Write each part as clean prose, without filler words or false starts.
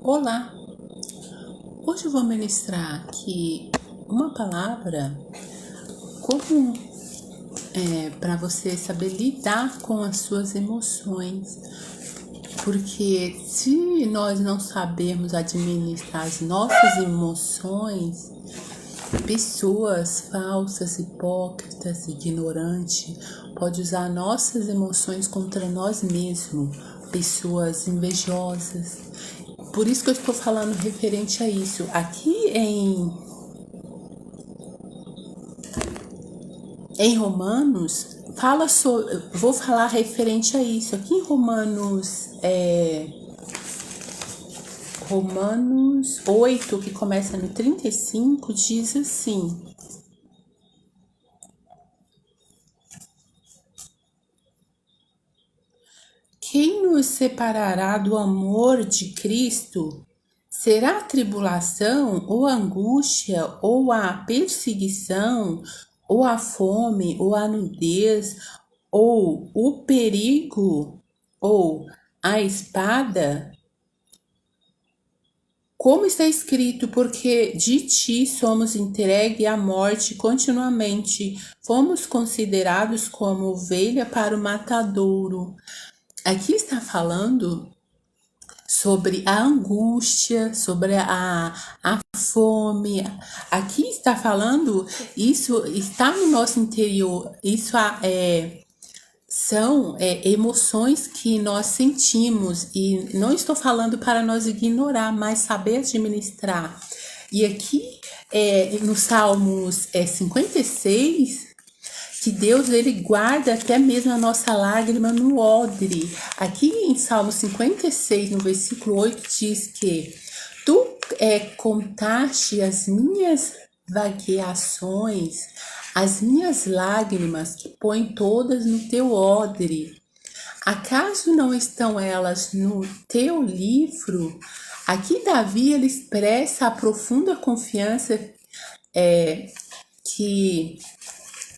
Olá, hoje eu vou ministrar aqui uma palavra como para você saber lidar com as suas emoções, porque se nós não sabermos administrar as nossas emoções, pessoas falsas, hipócritas, ignorantes, podem usar nossas emoções contra nós mesmos, pessoas invejosas. Por isso que eu estou falando referente a isso. Aqui em Romanos, vou falar referente a isso. Aqui em Romanos 8, que começa no 35, diz assim: quem nos separará do amor de Cristo? Será a tribulação, ou a angústia, ou a perseguição, ou a fome, ou a nudez, ou o perigo, ou a espada? Como está escrito, porque de ti somos entregue à morte continuamente, fomos considerados como ovelha para o matadouro. Aqui está falando sobre a angústia, sobre a fome. Aqui está falando, isso está no nosso interior, isso são emoções que nós sentimos, e não estou falando para nós ignorar, mas saber administrar. E aqui no Salmos 56, que Deus ele guarda até mesmo a nossa lágrima no odre. Aqui em Salmo 56, no versículo 8, diz que tu contaste as minhas vagueações, as minhas lágrimas, que põe todas no teu odre. Acaso não estão elas no teu livro? Aqui Davi ele expressa a profunda confiança que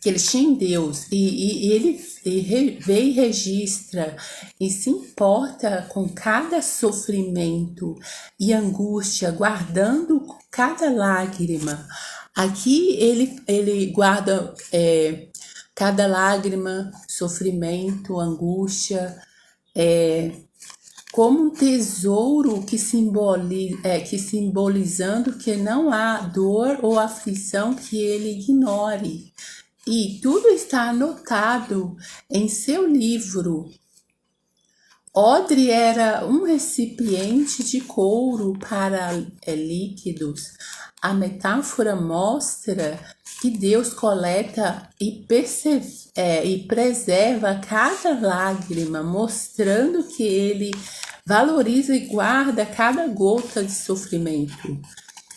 ele tinha em Deus, e ele vê e registra e se importa com cada sofrimento e angústia, guardando cada lágrima. Aqui ele guarda cada lágrima, sofrimento, angústia, como um tesouro que simbolizando que não há dor ou aflição que ele ignore. E tudo está anotado em seu livro. Odre era um recipiente de couro para líquidos. A metáfora mostra que Deus coleta e preserva cada lágrima, mostrando que Ele valoriza e guarda cada gota de sofrimento.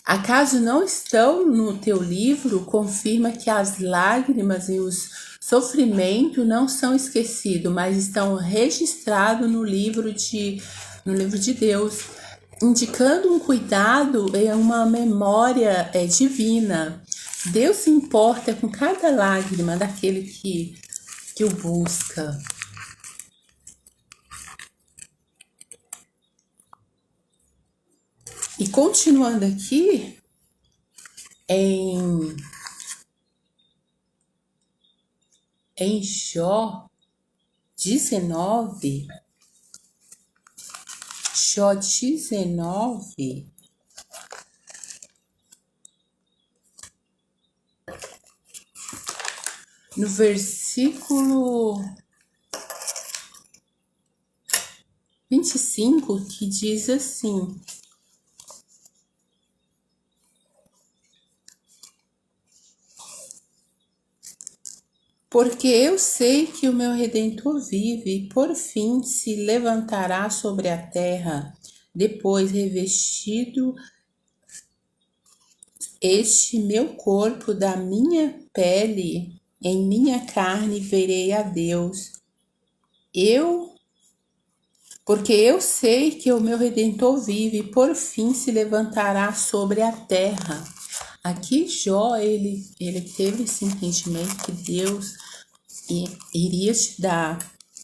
Acaso não estão no teu livro? Confirma que as lágrimas e os sofrimentos não são esquecidos, mas estão registrados no livro de Deus, indicando um cuidado e uma memória divina. Deus se importa com cada lágrima daquele que o busca. E continuando aqui, em Jó 19, no versículo 25, que diz assim: porque eu sei que o meu Redentor vive e por fim se levantará sobre a terra, depois revestido este meu corpo da minha pele, em minha carne verei a Deus. Porque eu sei que o meu Redentor vive e por fim se levantará sobre a terra. Aqui Jó, ele teve esse entendimento que Deus iria te dar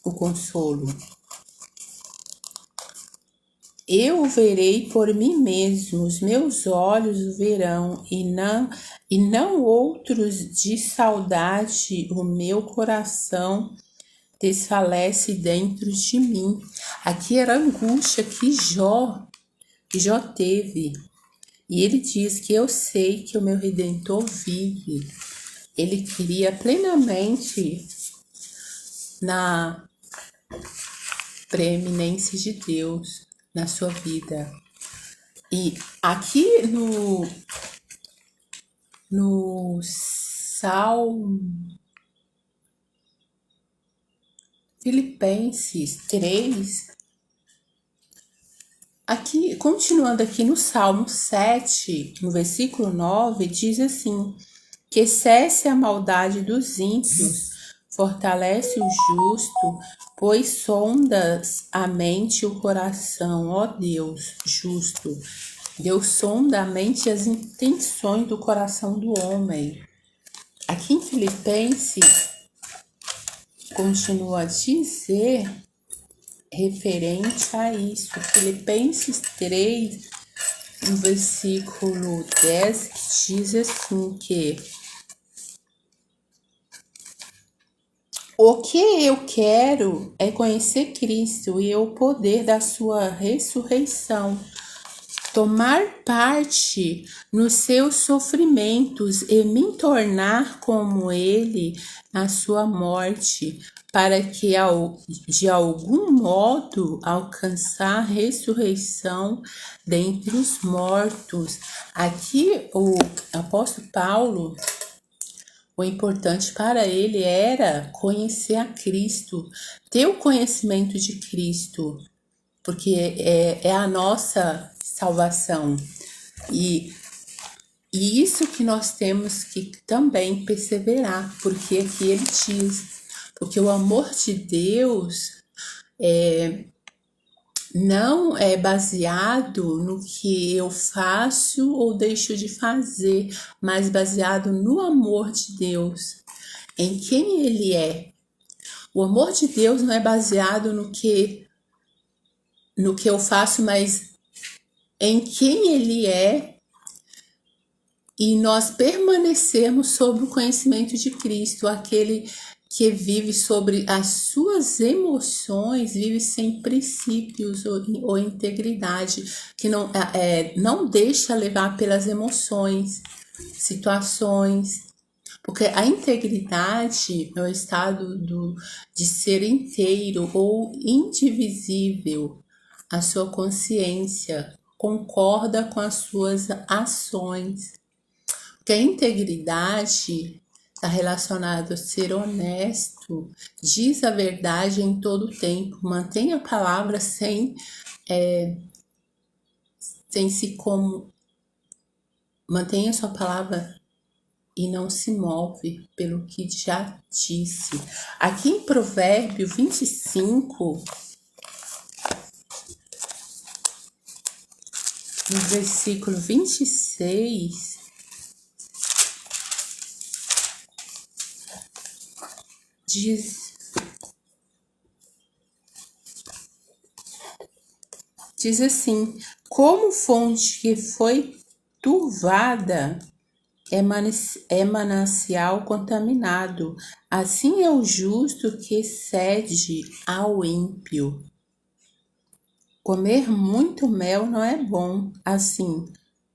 o consolo. Eu o verei por mim mesmo, os meus olhos o verão, e não outros de saudade, o meu coração desfalece dentro de mim. Aqui era a angústia que Jó teve. E ele diz que eu sei que o meu Redentor vive. Ele cria plenamente na preeminência de Deus na sua vida. E aqui no Salmo Filipenses 3, aqui, continuando aqui no Salmo 7, no versículo 9, diz assim: que cesse a maldade dos ímpios, fortalece o justo, pois sondas a mente e o coração, ó Deus justo. Deus sonda a mente e as intenções do coração do homem. Aqui em Filipenses, continua a dizer, referente a isso, Filipenses 3, no versículo 10, diz assim que o que eu quero é conhecer Cristo e o poder da sua ressurreição, tomar parte nos seus sofrimentos e me tornar como ele na sua morte, para que de algum modo alcançar a ressurreição dentre os mortos. Aqui o apóstolo Paulo, o importante para ele era conhecer a Cristo, ter o conhecimento de Cristo, porque é a nossa salvação. E isso que nós temos que também perseverar, porque aqui ele diz, porque o amor de Deus não é baseado no que eu faço ou deixo de fazer, mas baseado no amor de Deus, em quem ele é. O amor de Deus não é baseado no que eu faço, mas em quem ele é, e nós permanecemos sob o conhecimento de Cristo, aquele que vive sobre as suas emoções, vive sem princípios ou integridade, que não deixa levar pelas emoções, situações, porque a integridade é o estado de ser inteiro ou indivisível. A sua consciência concorda com as suas ações. Porque a integridade está relacionada a ser honesto, diz a verdade em todo o tempo, mantém a palavra mantenha a sua palavra e não se move pelo que já disse. Aqui em Provérbio 25, no versículo 26, diz assim: como fonte que foi turvada é manancial contaminado, assim é o justo que cede ao ímpio. Comer muito mel não é bom, assim,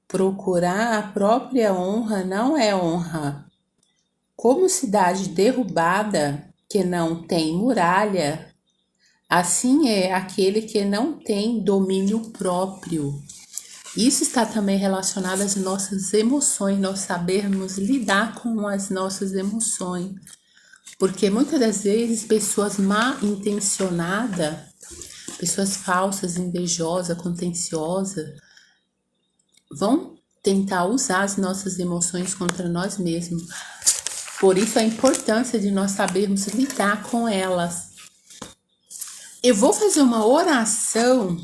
procurar a própria honra não é honra. Como cidade derrubada que não tem muralha, assim é aquele que não tem domínio próprio. Isso está também relacionado às nossas emoções, nós sabermos lidar com as nossas emoções. Porque muitas das vezes pessoas mal intencionadas, pessoas falsas, invejosas, contenciosas, vão tentar usar as nossas emoções contra nós mesmos. Por isso a importância de nós sabermos lidar com elas. Eu vou fazer uma oração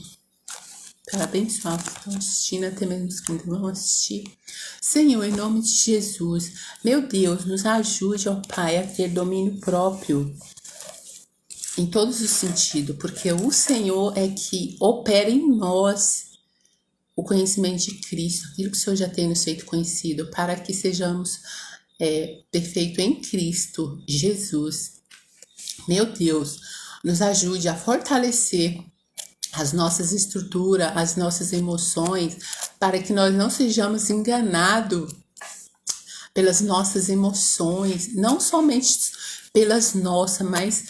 para abençoar os que estão assistindo, até mesmo os que não vão assistir. Senhor, em nome de Jesus, meu Deus, nos ajude, ó Pai, a ter domínio próprio. em todos os sentidos, porque o Senhor é que opera em nós o conhecimento de Cristo, aquilo que o Senhor já tem nos feito conhecido, para que sejamos perfeitos em Cristo Jesus. Meu Deus, nos ajude a fortalecer as nossas estruturas, as nossas emoções, para que nós não sejamos enganados pelas nossas emoções, não somente pelas nossas, mas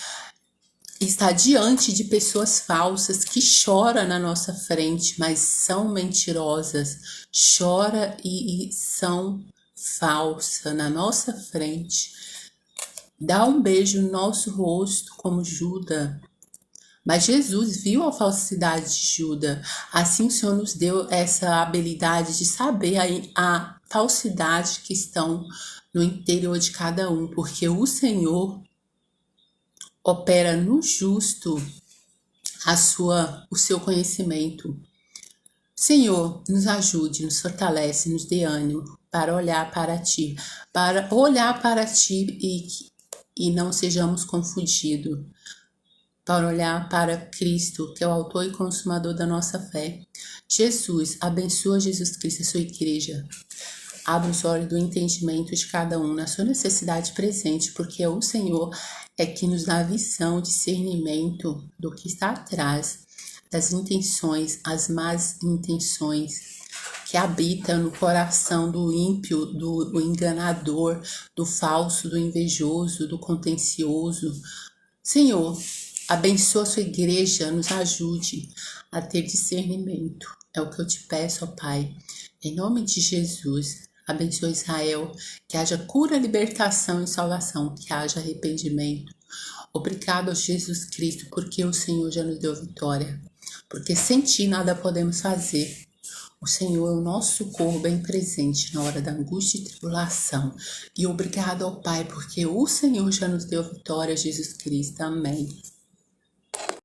está diante de pessoas falsas que choram na nossa frente, mas são mentirosas, chora e são falsas na nossa frente. Dá um beijo no nosso rosto como Judas. Mas Jesus viu a falsidade de Judas. Assim o Senhor nos deu essa habilidade de saber a falsidade que estão no interior de cada um, porque o Senhor opera no justo o seu conhecimento. Senhor, nos ajude, nos fortalece, nos dê ânimo para olhar para Ti, e não sejamos confundidos, para olhar para Cristo, que é o autor e consumador da nossa fé. Jesus, abençoa Jesus Cristo, a sua igreja. Abra os olhos do entendimento de cada um na sua necessidade presente, porque o Senhor é que nos dá visão, discernimento do que está atrás das intenções, as más intenções que habitam no coração do ímpio, do enganador, do falso, do invejoso, do contencioso. Senhor, abençoa a sua igreja, nos ajude a ter discernimento. É o que eu te peço, ó Pai. Em nome de Jesus, abençoa Israel, que haja cura, libertação e salvação, que haja arrependimento. Obrigado a Jesus Cristo, porque o Senhor já nos deu vitória. Porque sem Ti nada podemos fazer. O Senhor é o nosso socorro bem presente na hora da angústia e tribulação. E obrigado ao Pai, porque o Senhor já nos deu vitória, Jesus Cristo. Amém.